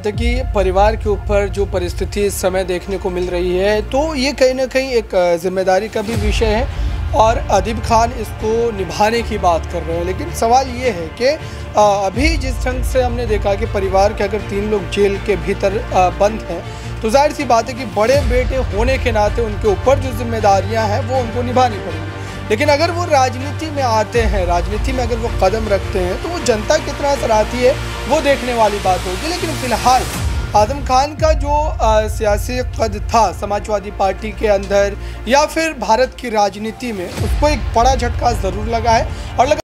कि परिवार के ऊपर जो परिस्थिति इस समय देखने को मिल रही है, तो ये कहीं ना कहीं एक जिम्मेदारी का भी विषय है और अदीब खान इसको निभाने की बात कर रहे हैं। लेकिन सवाल ये है कि अभी जिस ढंग से हमने देखा कि परिवार के अगर 3 लोग जेल के भीतर बंद हैं, तो जाहिर सी बात है कि बड़े बेटे होने के नाते उनके ऊपर जो जिम्मेदारियां हैं वो उनको निभानी पड़ेंगी। लेकिन अगर वो राजनीति में आते हैं, राजनीति में अगर वो कदम रखते हैं, तो वो जनता कितना असर आती है वो देखने वाली बात होगी। लेकिन फिलहाल आजम खान का जो सियासी कद था समाजवादी पार्टी के अंदर या फिर भारत की राजनीति में, उसको एक बड़ा झटका ज़रूर लगा है और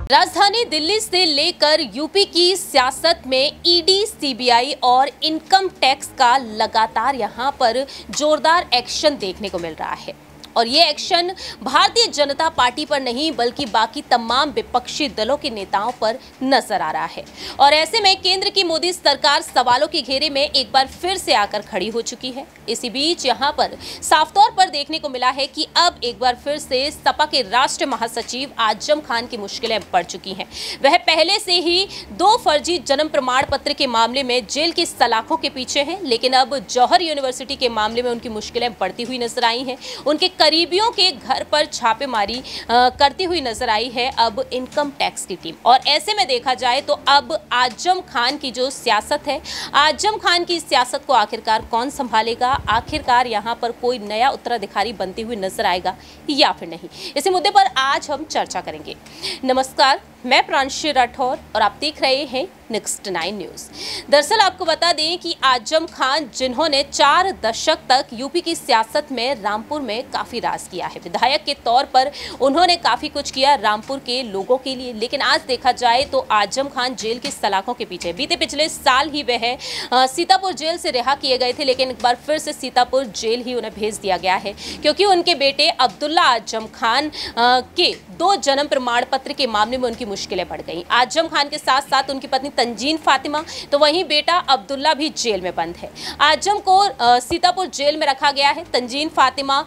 राजधानी दिल्ली से लेकर यूपी की सियासत में ईडी, सीबीआई और इनकम टैक्स का लगातार यहां पर जोरदार एक्शन देखने को मिल रहा है। और ये एक्शन भारतीय जनता पार्टी पर नहीं बल्कि बाकी तमाम विपक्षी दलों के नेताओं पर नजर आ रहा है। और ऐसे में केंद्र की मोदी सरकार सवालों के घेरे में एक बार फिर से आकर खड़ी हो चुकी है। इसी बीच यहां पर साफ तौर पर देखने को मिला है कि अब एक बार फिर से सपा के राष्ट्रीय महासचिव आजम खान की मुश्किलें बढ़ चुकी हैं। वह पहले से ही 2 फर्जी जन्म प्रमाण पत्र के मामले में जेल की सलाखों के पीछे हैं, लेकिन अब जौहर यूनिवर्सिटी के मामले में उनकी मुश्किलें बढ़ती हुई नजर आई हैं। उनके करीबियों के घर पर छापेमारी करती हुई नजर आई है अब इनकम टैक्स की टीम। और ऐसे में देखा जाए तो अब आजम खान की जो सियासत है, आजम खान की सियासत को आखिरकार कौन संभालेगा, आखिरकार यहां पर कोई नया उत्तराधिकारी बनते हुए नजर आएगा या फिर नहीं, इसी मुद्दे पर आज हम चर्चा करेंगे। नमस्कार, मैं प्रांशी राठौर और आप देख रहे हैं नेक्स्ट 9 न्यूज। दरअसल आपको बता दें कि आजम खान, जिन्होंने 4 दशक तक यूपी की सियासत में रामपुर में काफी राज किया है, विधायक के तौर पर उन्होंने काफी कुछ किया रामपुर के लोगों के लिए। लेकिन आज देखा जाए तो आजम खान जेल की सलाखों के पीछे। बीते पिछले साल ही वह सीतापुर जेल से रिहा किए गए थे, लेकिन एक बार फिर से सीतापुर जेल ही उन्हें भेज दिया गया है, क्योंकि उनके बेटे अब्दुल्ला आजम खान के 2 जन्म प्रमाण पत्र के मामले में उनकी मुश्किलें बढ़ गई। आजम खान के साथ साथ उनकी पत्नी तंजीन फातिमा, तो वहीं बेटा अब्दुल्ला भी जेल में बंद है। आजम को सीतापुर जेल में रखा गया है, तंजीन फातिमा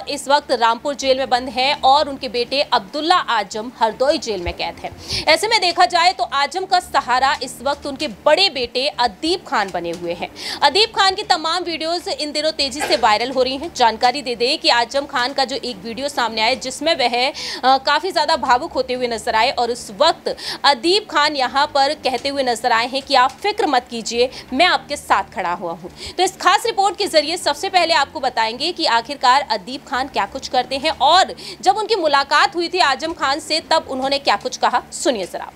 इस वक्त रामपुर जेल में बंद है और उनके बेटे अब्दुल्ला आजम हरदोई जेल में कैद है। ऐसे में देखा जाए तो आजम का सहारा इस वक्त उनके बड़े बेटे अदीब खान बने हुए हैं। अदीब खान की तमाम वीडियोस इन दिनों तेजी से वायरल हो रही हैं। जानकारी दे दें कि आजम खान का जो एक वीडियो सामने आया जिसमें वह काफी ज्यादा भावुक होते हुए नजर आए और उस वक्त अदीब खान यहां पर कहते हुए नजर आए हैं कि आप फिक्र मत कीजिए, मैं आपके साथ खड़ा हुआ हूं। तो इस खास रिपोर्ट के जरिए सबसे पहले आपको बताएंगे कि आखिरकार अदीब खान क्या कुछ करते हैं और जब उनकी मुलाकात हुई थी आजम खान से तब उन्होंने क्या कुछ कहा, सुनिए जरा।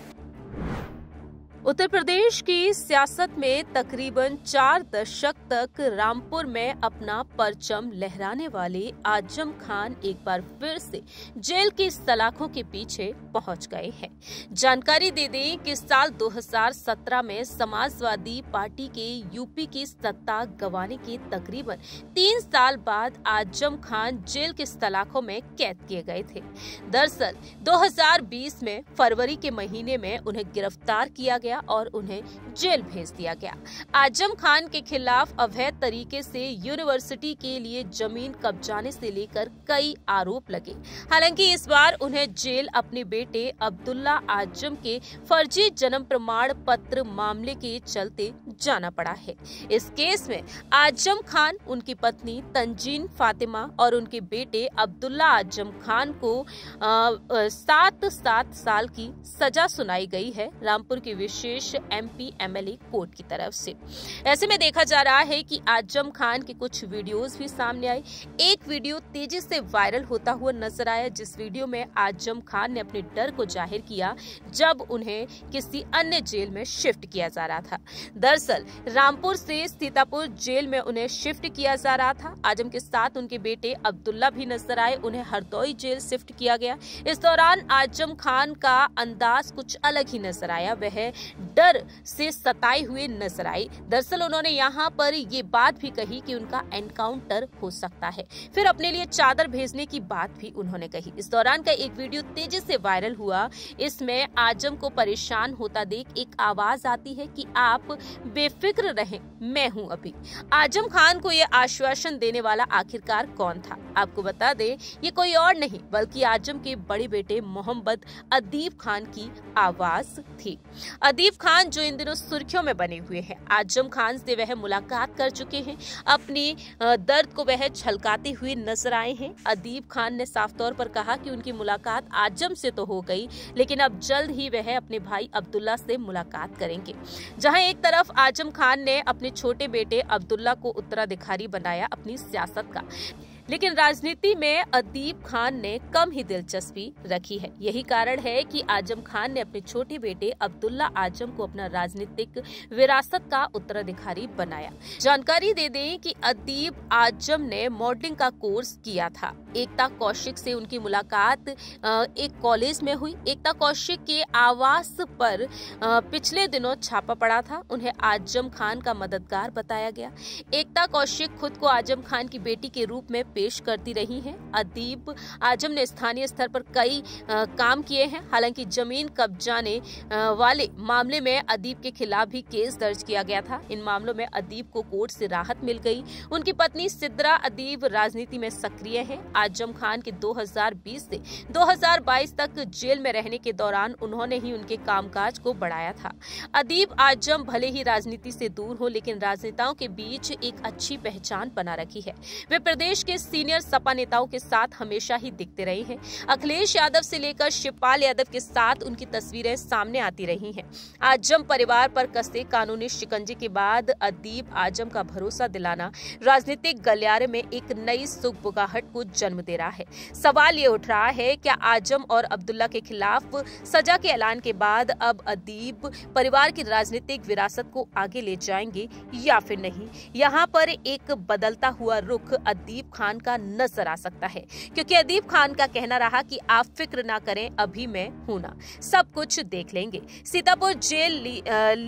उत्तर प्रदेश की सियासत में तकरीबन 4 दशक तक रामपुर में अपना परचम लहराने वाले आजम खान एक बार फिर से जेल की सलाखों के पीछे पहुंच गए हैं। जानकारी दे दें कि साल 2017 में समाजवादी पार्टी के यूपी की सत्ता गंवाने के तकरीबन 3 साल बाद आजम खान जेल की सलाखों में कैद किए गए थे। दरअसल 2020 में फरवरी के महीने में उन्हें गिरफ्तार किया गया और उन्हें जेल भेज दिया गया। आजम खान के खिलाफ अवैध तरीके से यूनिवर्सिटी के लिए जमीन कब्जाने से लेकर कई आरोप लगे। हालांकि इस बार उन्हें जेल अपने बेटे अब्दुल्ला आजम के फर्जी जन्म प्रमाण पत्र मामले के चलते जाना पड़ा है। इस केस में आजम खान, उनकी पत्नी तंजीन फातिमा और उनके बेटे अब्दुल्ला आजम खान को 7 साल की सजा सुनाई गई है रामपुर की विशेष MP MLA कोर्ट की तरफ से। ऐसे में देखा जा रहा है कि आजम खान के कुछ वीडियोस भी सामने आए। एक वीडियो तेजी से वायरल होता हुआ नजर आया, जिस वीडियो में आजम खान ने अपने डर को जाहिर किया जब उन्हें किसी अन्य जेल में शिफ्ट किया जा रहा था। दरअसल रामपुर से सीतापुर जेल में उन्हें शिफ्ट किया जा रहा था। आजम के साथ उनके बेटे अब्दुल्ला भी नजर आए, उन्हें हरदोई जेल शिफ्ट किया गया। इस दौरान आजम खान का अंदाज कुछ अलग ही नजर आया, वह डर से सताए हुए नजर आई। दरअसल उन्होंने यहाँ पर ये बात भी कही कि उनका एनकाउंटर हो सकता है, फिर अपने लिए चादर भेजने की बात भी उन्होंने कही। इस दौरान का एक वीडियो तेजी से वायरल हुआ। इसमें आजम को परेशान होता देख एक आवाज आती है कि आप बेफिक्र रहें, मैं हूं अभी। आजम खान को यह आश्वासन देने वाला आखिरकार कौन था? आपको बता दें, ये कोई और नहीं बल्कि आजम के बड़े बेटे मोहम्मद अदीब खान की आवाज थी। अदीब खान जो इन दिनों सुर्खियों में बने हुए हैं, आजम खान से वह मुलाकात कर चुके हैं, अपनी दर्द को वह छलकाते हुए नजर आए हैं। अदीब खान ने साफ तौर पर कहा कि उनकी मुलाकात आजम से तो हो गई, लेकिन अब जल्द ही वह अपने भाई अब्दुल्ला से मुलाकात करेंगे। जहां एक तरफ आजम खान ने अपने छोटे बेटे अब्दुल्ला को उत्तराधिकारी बनाया अपनी सियासत का, लेकिन राजनीति में अदीब खान ने कम ही दिलचस्पी रखी है। यही कारण है कि आजम खान ने अपने छोटे बेटे अब्दुल्ला आजम को अपना राजनीतिक विरासत का उत्तराधिकारी बनाया। जानकारी दे दें कि अदीब आजम ने मॉडलिंग का कोर्स किया था। एकता कौशिक से उनकी मुलाकात एक कॉलेज में हुई। एकता कौशिक के आवास पर पिछले दिनों छापा पड़ा था। उन्हें आजम खान का मददगार बताया गया। एकता कौशिक खुद को आजम खान की बेटी के रूप में पेश करती रही हैं। अदीब आजम ने स्थानीय स्तर पर कई काम किए हैं। हालांकि जमीन कब्जाने वाले मामले में अदीब के खिलाफ भी केस दर्ज किया गया था। इन मामलों में अदीब को कोर्ट से राहत मिल गई। उनकी पत्नी सिद्रा अदीब राजनीति में सक्रिय है। आजम खान के 2020 से 2022 तक जेल में रहने के दौरान उन्होंने ही उनके कामकाज को बढ़ाया था। अदीब आजम भले ही राजनीति से दूर हो, लेकिन राजनेताओं के बीच एक अच्छी पहचान बना रखी है। वे प्रदेश के सीनियर सपा नेताओं के साथ हमेशा ही दिखते रहे हैं। अखिलेश यादव से लेकर शिवपाल यादव के साथ उनकी तस्वीरें सामने आती रही हैं। आजम परिवार पर कसे कानूनी शिकंजे के बाद अदीब आजम का भरोसा दिलाना राजनीतिक गलियारे में एक नई सुगबुगाहट को जन्म दे रहा है। सवाल ये उठ रहा है, क्या आजम और अब्दुल्ला के खिलाफ सजा के ऐलान के बाद अब अदीब परिवार की राजनीतिक विरासत को आगे ले जाएंगे या फिर नहीं? यहाँ पर एक बदलता हुआ रुख अदीब खान का नजर आ सकता है, क्योंकि अदीब खान का कहना रहा कि आप फिक्र ना करें, अभी मैं हूं ना, सब कुछ देख लेंगे। सीतापुर जेल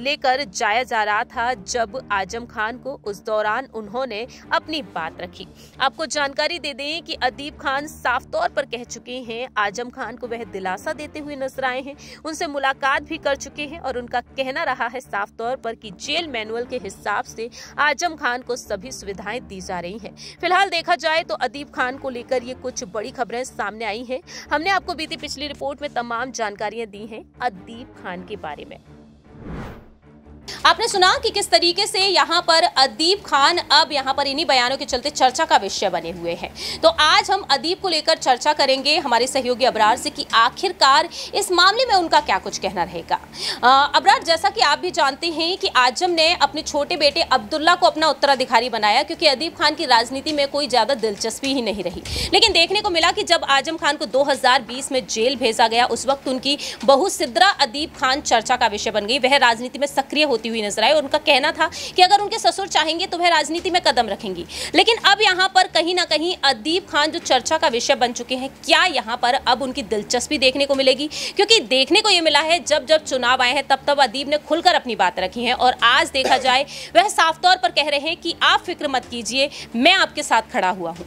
लेकर जाया जा रहा था जब आजम खान को, उस दौरान उन्होंने अपनी बात रखी। आपको जानकारी दे दें कि अदीब खान साफ तौर पर कह चुके हैं, आजम खान को वह दिलासा देते हुए नजर आए हैं, उनसे मुलाकात भी कर चुके हैं और उनका कहना रहा है साफ तौर पर कि जेल मैनुअल के हिसाब से आजम खान को सभी सुविधाएं दी जा रही हैं। फिलहाल देखा जाए तो अदीब खान को लेकर ये कुछ बड़ी खबरें सामने आई हैं। हमने आपको बीती पिछली रिपोर्ट में तमाम जानकारियां दी हैं अदीब खान के बारे में। आपने सुना कि किस तरीके से यहाँ पर अदीब खान अब यहाँ पर इन्हीं बयानों के चलते चर्चा का विषय बने हुए हैं। तो आज हम अदीब को लेकर चर्चा करेंगे हमारे सहयोगी अबरार से कि आखिरकार इस मामले में उनका क्या कुछ कहना रहेगा। अबरार, जैसा कि आप भी जानते हैं कि आजम ने अपने छोटे बेटे अब्दुल्ला को अपना उत्तराधिकारी बनाया, क्योंकि अदीब खान की राजनीति में कोई ज्यादा दिलचस्पी ही नहीं रही। लेकिन देखने को मिला कि जब आजम खान को 2020 में जेल भेजा गया, उस वक्त उनकी बहू सिद्रा अदीब खान चर्चा का विषय बन गई। वह राजनीति में सक्रिय होती हुई नजर आई और उनका कहना था कि अगर उनके ससुर चाहेंगे तो वह राजनीति में कदम रखेंगी। लेकिन अब यहाँ पर कहीं ना कहीं अदीब खान जो चर्चा का विषय बन चुके हैं, क्या यहाँ पर अब उनकी दिलचस्पी देखने को मिलेगी? क्योंकि देखने को यह मिला है जब जब चुनाव आए हैं तब अदीब ने खुलकर अपनी बात रखी है और आज देखा जाए वह साफ तौर पर कह रहे हैं कि आप फिक्र मत कीजिए, मैं आपके साथ खड़ा हुआ हूँ।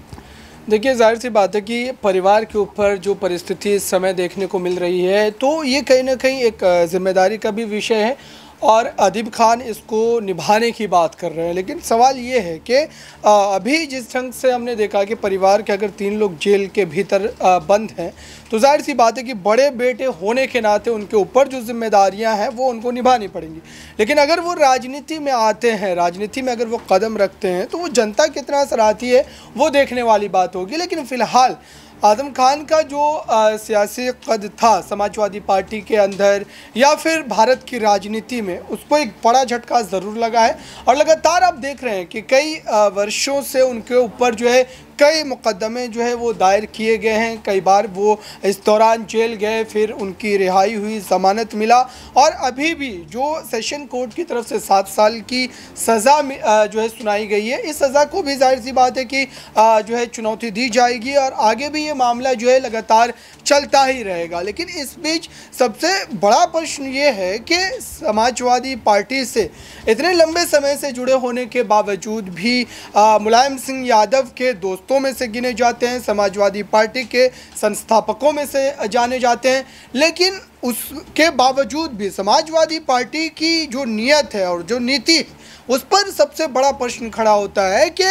देखिए, जाहिर सी बात है कि परिवार के ऊपर जो परिस्थिति इस समय देखने को मिल रही है, तो ये कहीं ना कहीं एक जिम्मेदारी का भी विषय है और अदीब खान इसको निभाने की बात कर रहे हैं। लेकिन सवाल ये है कि अभी जिस ढंग से हमने देखा कि परिवार के अगर 3 लोग जेल के भीतर बंद हैं, तो जाहिर सी बात है कि बड़े बेटे होने के नाते उनके ऊपर जो जिम्मेदारियां हैं वो उनको निभानी पड़ेंगी। लेकिन अगर वो राजनीति में आते हैं, राजनीति में अगर वो कदम रखते हैं, तो वो जनता कितना सराहती है वो देखने वाली बात होगी। लेकिन फ़िलहाल आजम खान का जो सियासी कद था समाजवादी पार्टी के अंदर या फिर भारत की राजनीति में, उसको एक बड़ा झटका ज़रूर लगा है। और लगातार आप देख रहे हैं कि कई वर्षों से उनके ऊपर जो है कई मुकदमे जो है वो दायर किए गए हैं। कई बार वो इस दौरान जेल गए, फिर उनकी रिहाई हुई, ज़मानत मिला और अभी भी जो सेशन कोर्ट की तरफ से 7 साल की सज़ा जो है सुनाई गई है, इस सज़ा को भी जाहिर सी बात है कि जो है चुनौती दी जाएगी और आगे भी ये मामला जो है लगातार चलता ही रहेगा। लेकिन इस बीच सबसे बड़ा प्रश्न ये है कि समाजवादी पार्टी से इतने लंबे समय से जुड़े होने के बावजूद भी मुलायम सिंह यादव के दोस्तों में से गिने जाते हैं, समाजवादी पार्टी के संस्थापकों में से जाने जाते हैं, लेकिन उसके बावजूद भी समाजवादी पार्टी की जो नीयत है और जो नीति उस पर सबसे बड़ा प्रश्न खड़ा होता है कि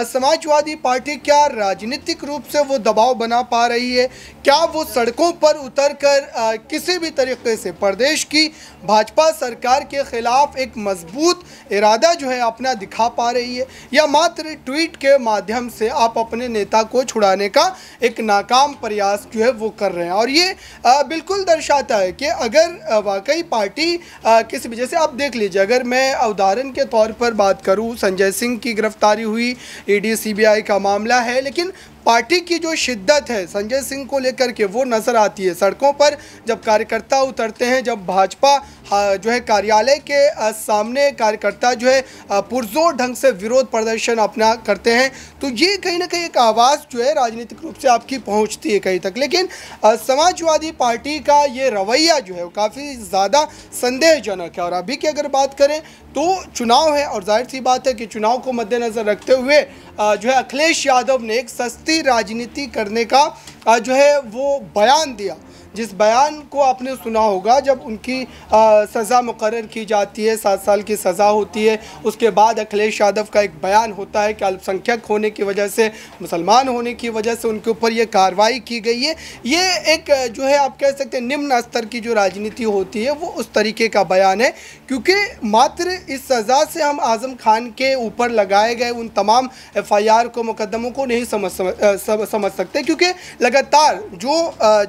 समाजवादी पार्टी क्या राजनीतिक रूप से वो दबाव बना पा रही है, क्या वो सड़कों पर उतरकर किसी भी तरीके से प्रदेश की भाजपा सरकार के खिलाफ एक मजबूत इरादा जो है अपना दिखा पा रही है, या मात्र ट्वीट के माध्यम से आप अपने नेता को छुड़ाने का एक नाकाम प्रयास जो है वो कर रहे हैं। और ये बिल्कुल दर्शाता है कि अगर वाकई पार्टी किसी वजह से आप देख लीजिए, अगर मैं उदाहरण के तौर पर बात करूं, संजय सिंह की गिरफ्तारी हुई, ईडी सीबीआई का मामला है, लेकिन पार्टी की जो शिद्दत है संजय सिंह को लेकर के वो नज़र आती है सड़कों पर जब कार्यकर्ता उतरते हैं, जब भाजपा जो है कार्यालय के सामने कार्यकर्ता जो है पुरजोर ढंग से विरोध प्रदर्शन अपना करते हैं, तो ये कहीं ना कहीं एक आवाज़ जो है राजनीतिक रूप से आपकी पहुंचती है कहीं तक। लेकिन समाजवादी पार्टी का ये रवैया जो है वो काफ़ी ज़्यादा संदेहजनक है। और अभी की अगर बात करें तो चुनाव है और जाहिर सी बात है कि चुनाव को मद्देनज़र रखते हुए जो है अखिलेश यादव ने एक सस्ती राजनीति करने का जो है वो बयान दिया, जिस बयान को आपने सुना होगा जब उनकी सज़ा मुकर्रर की जाती है, 7 साल की सज़ा होती है, उसके बाद अखिलेश यादव का एक बयान होता है कि अल्पसंख्यक होने की वजह से, मुसलमान होने की वजह से उनके ऊपर ये कार्रवाई की गई है। ये एक जो है आप कह सकते हैं निम्न स्तर की जो राजनीति होती है वो उस तरीके का बयान है, क्योंकि मात्र इस सज़ा से हम आज़म खान के ऊपर लगाए गए उन तमाम FIR को, मुकदमों को नहीं समझ सकते, क्योंकि लगातार जो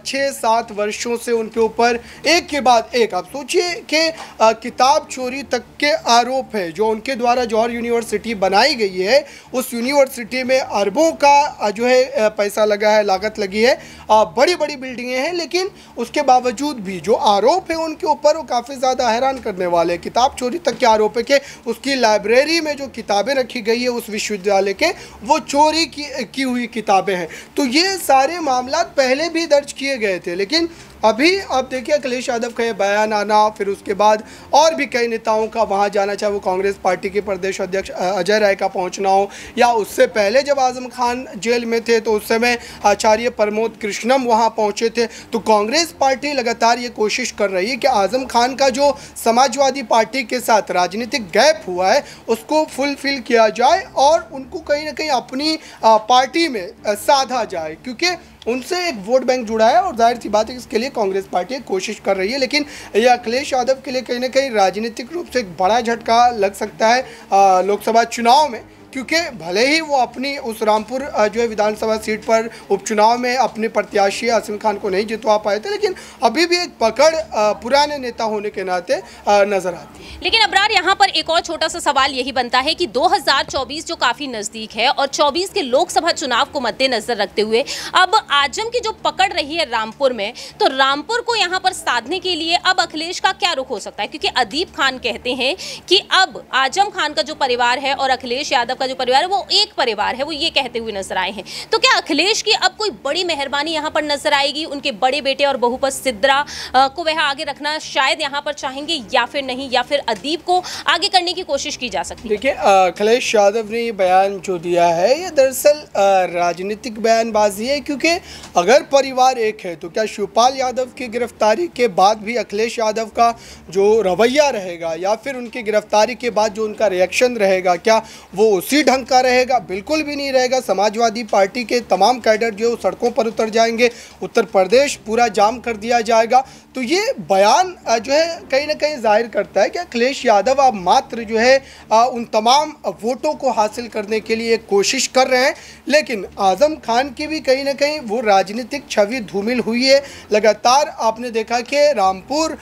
6-7 वर्षों से उनके ऊपर एक के बाद एक, आप सोचिए कि किताब चोरी तक के आरोप है जो उनके द्वारा जौहर यूनिवर्सिटी बनाई गई है, उस यूनिवर्सिटी में अरबों का जो है पैसा लगा है, लागत लगी है, बड़ी बड़ी बिल्डिंगें हैं, लेकिन उसके बावजूद भी जो आरोप है उनके ऊपर वो काफ़ी ज़्यादा हैरान करने वाले हैं। किताब चोरी तक के आरोप है कि उसकी लाइब्रेरी में जो किताबें रखी गई है उस विश्वविद्यालय के, वो चोरी की हुई किताबें हैं। तो ये सारे मामला पहले भी दर्ज किए गए थे, लेकिन अभी आप देखिए अखिलेश यादव का ये बयान आना, फिर उसके बाद और भी कई नेताओं का वहाँ जाना, चाहे वो कांग्रेस पार्टी के प्रदेश अध्यक्ष अजय राय का पहुँचना हो, या उससे पहले जब आज़म खान जेल में थे तो उस समय आचार्य प्रमोद कृष्णम वहाँ पहुँचे थे। तो कांग्रेस पार्टी लगातार ये कोशिश कर रही है कि आज़म खान का जो समाजवादी पार्टी के साथ राजनीतिक गैप हुआ है उसको फुलफिल किया जाए और उनको कहीं ना कहीं अपनी पार्टी में साधा जाए, क्योंकि उनसे एक वोट बैंक जुड़ा है। और जाहिर सी बात है इसके लिए कांग्रेस पार्टी कोशिश कर रही है, लेकिन यह अखिलेश यादव के लिए कहीं ना कहीं राजनीतिक रूप से एक बड़ा झटका लग सकता है लोकसभा चुनाव में, क्योंकि भले ही वो अपनी उस रामपुर जो है विधानसभा सीट पर उपचुनाव में अपने प्रत्याशी आसिम खान को नहीं जितवा पाए थे, लेकिन अभी भी एक पकड़ पुराने नेता होने के नाते नजर आती है। लेकिन अबरार, यहाँ पर एक और छोटा सा सवाल यही बनता है कि 2024 जो काफी नजदीक है और 24 के लोकसभा चुनाव को मद्देनजर रखते हुए अब आजम की जो पकड़ रही है रामपुर में, तो रामपुर को यहाँ पर साधने के लिए अब अखिलेश का क्या रुख हो सकता है? क्योंकि अदीब खान कहते हैं कि अब आजम खान का जो परिवार है और अखिलेश यादव का जो परिवार है वो एक परिवार है, वो ये कहते हुए नजर आए हैं। तो क्या अखिलेश की अब कोई बड़ी मेहरबानी यहाँ पर नजर आएगी? उनके बड़े बेटे और बहू पर सिद्रा को वह आगे रखना शायद यहाँ पर चाहेंगे या फिर नहीं, या फिर अदीब को आगे करने की कोशिश की जा सकती है? देखिए, अखिलेश यादव ने ये बयान जो दिया है ये दरअसल राजनीतिक बयानबाजी है, क्योंकि अगर परिवार एक है तो क्या शिवपाल यादव की गिरफ्तारी के बाद भी अखिलेश यादव का जो रवैया रहेगा या फिर उनकी गिरफ्तारी के बाद जो उनका रिएक्शन रहेगा क्या वो उसी ढंग का रहेगा? बिल्कुल भी नहीं रहेगा। समाजवादी पार्टी के तमाम कैडर जो सड़कों पर उतर जाएंगे, उत्तर प्रदेश पूरा जाम कर दिया जाएगा। तो ये बयान जो है कहीं ना कहीं जाहिर करता है कि अखिलेश यादव अब मात्र जो है उन तमाम वोटों को हासिल करने के लिए कोशिश कर रहे हैं, लेकिन आज़म खान की भी कहीं ना कहीं वो राजनीतिक छवि धूमिल हुई है। लगातार आपने देखा कि रामपुर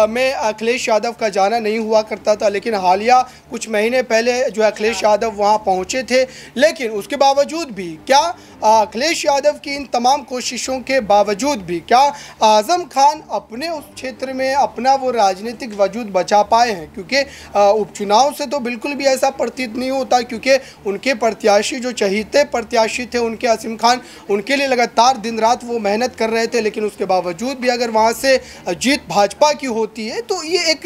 में अखिलेश यादव का जाना नहीं हुआ करता था, लेकिन हालिया कुछ महीने पहले जो अखिलेश यादव वहाँ पहुँचे थे, लेकिन उसके बावजूद भी क्या अखिलेश यादव की इन तमाम कोशिशों के बावजूद भी क्या आज़म खान अपने उस क्षेत्र में अपना वो राजनीतिक वजूद बचा पाए हैं? क्योंकि उपचुनाव से तो बिल्कुल भी ऐसा प्रतीत नहीं होता, क्योंकि उनके प्रत्याशी जो चहीते प्रत्याशी थे उनके आसिम खान, उनके लिए लगातार दिन रात वो मेहनत कर रहे थे, लेकिन उसके बावजूद भी अगर वहाँ से जीत भाजपा की होती है तो ये एक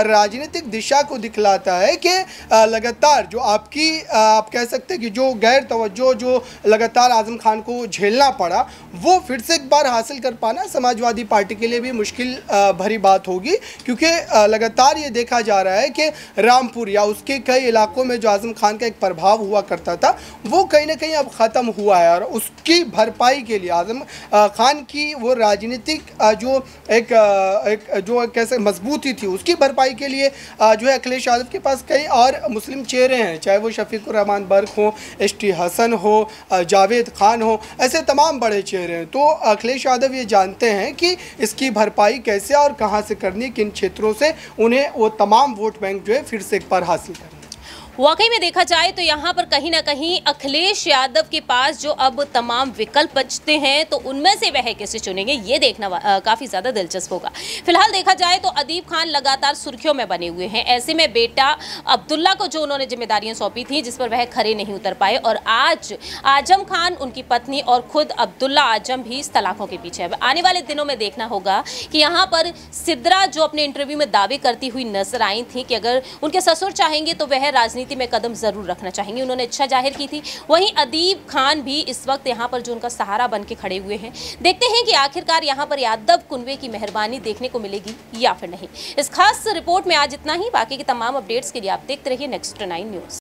राजनीतिक दिशा को दिखलाता है कि लगातार जो आपकी आप कह सकते हैं कि जो गैर तवज्जो जो लगातार आजम खान को झेलना पड़ा, वो फिर से एक बार हासिल कर पाना समाजवादी पार्टी के लिए भी मुश्किल भरी बात होगी, क्योंकि लगातार ये देखा जा रहा है कि रामपुर या उसके कई इलाकों में जो आजम खान का एक प्रभाव हुआ करता था वो कहीं ना कहीं अब ख़त्म हुआ है। और उसकी भरपाई के लिए आजम खान की वो राजनीतिक जो एक जो कैसे मजबूती थी उसकी भरपाई के लिए जो है अखिलेश यादव के पास कई और मुस्लिम चेहरे हैं, चाहे वो शफीकुर रहमान बर्क हो, ST हसन हो, जावेद खान हो, ऐसे तमाम बड़े चेहरे हैं। तो अखिलेश यादव ये जानते हैं कि इसकी भरपाई कैसे और कहां से करनी, किन क्षेत्रों से उन्हें वो तमाम वोट बैंक जो है फिर से एक बार हासिल करना। वाकई में देखा जाए तो यहाँ पर कहीं ना कहीं अखिलेश यादव के पास जो अब तमाम विकल्प बचते हैं तो उनमें से वह कैसे चुनेंगे ये देखना काफ़ी ज़्यादा दिलचस्प होगा। फिलहाल देखा जाए तो अदीब खान लगातार सुर्खियों में बने हुए हैं। ऐसे में बेटा अब्दुल्ला को जो उन्होंने जिम्मेदारियां सौंपी थी जिस पर वह खरे नहीं उतर पाए, और आज आजम खान, उनकी पत्नी और खुद अब्दुल्ला आजम भी इस तलाकों के पीछे। अब आने वाले दिनों में देखना होगा कि यहाँ पर सिद्रा जो अपने इंटरव्यू में दावे करती हुई नजर आई थी कि अगर उनके ससुर चाहेंगे तो वह राजनीति में कदम जरूर रखना चाहेंगे, उन्होंने इच्छा जाहिर की थी। वहीं अदीब खान भी इस वक्त यहां पर जो उनका सहारा बन के खड़े हुए हैं। देखते हैं कि आखिरकार यहां पर यादव कुनबे की मेहरबानी देखने को मिलेगी या फिर नहीं। इस खास रिपोर्ट में आज इतना ही। बाकी की तमाम अपडेट्स के लिए आप देखते रहिए नेक्स्ट 9 न्यूज़।